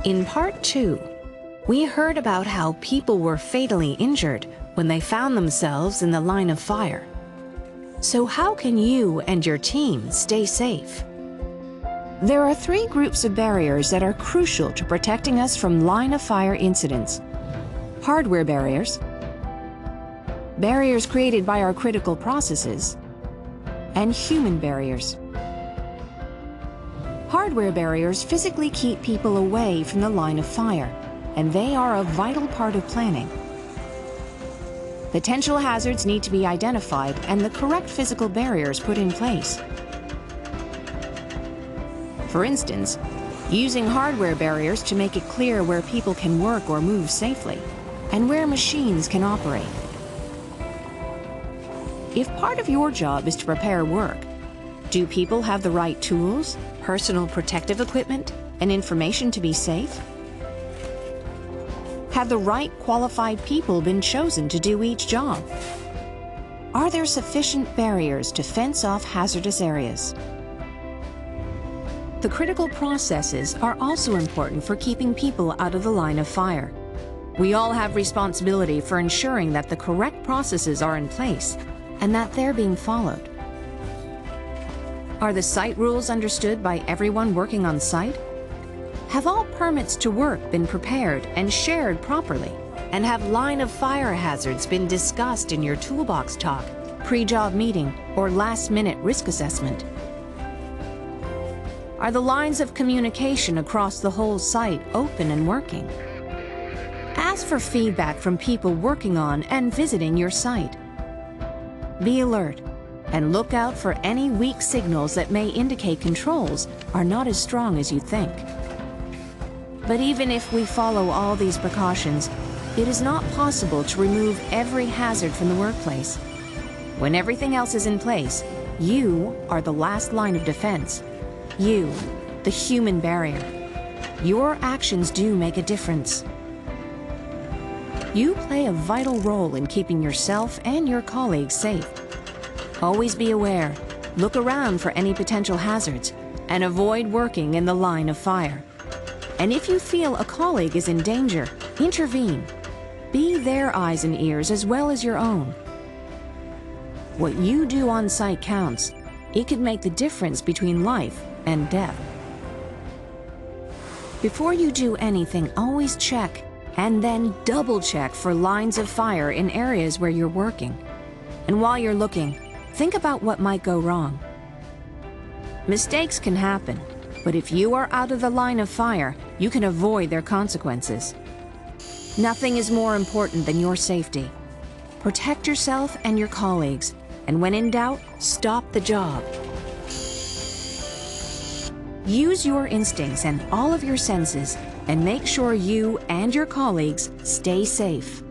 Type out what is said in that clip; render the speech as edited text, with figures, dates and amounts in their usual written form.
In Part 2, we heard about how people were fatally injured when they found themselves in the line of fire. So how can you and your team stay safe? There are 3 groups of barriers that are crucial to protecting us from line-of-fire incidents. Hardware barriers, barriers created by our critical processes, and human barriers. Hardware barriers physically keep people away from the line of fire, and they are a vital part of planning. Potential hazards need to be identified and the correct physical barriers put in place. For instance, using hardware barriers to make it clear where people can work or move safely, and where machines can operate. If part of your job is to prepare work, do people have the right tools, personal protective equipment, and information to be safe? Have the right qualified people been chosen to do each job? Are there sufficient barriers to fence off hazardous areas? The critical processes are also important for keeping people out of the line of fire. We all have responsibility for ensuring that the correct processes are in place and that they're being followed. Are the site rules understood by everyone working on site? Have all permits to work been prepared and shared properly? And have line of fire hazards been discussed in your toolbox talk, pre-job meeting, or last-minute risk assessment? Are the lines of communication across the whole site open and working? Ask for feedback from people working on and visiting your site. Be alert and look out for any weak signals that may indicate controls are not as strong as you think. But even if we follow all these precautions, it is not possible to remove every hazard from the workplace. When everything else is in place, you are the last line of defense. You, the human barrier. Your actions do make a difference. You play a vital role in keeping yourself and your colleagues safe. Always be aware, look around for any potential hazards, and avoid working in the line of fire. And if you feel a colleague is in danger, intervene. Be their eyes and ears as well as your own. What you do on site counts. It could make the difference between life and death. Before you do anything, always check and then double check for lines of fire in areas where you're working. And while you're looking, think about what might go wrong. Mistakes can happen, but if you are out of the line of fire, you can avoid their consequences. Nothing is more important than your safety. Protect yourself and your colleagues, and when in doubt, stop the job. Use your instincts and all of your senses, and make sure you and your colleagues stay safe.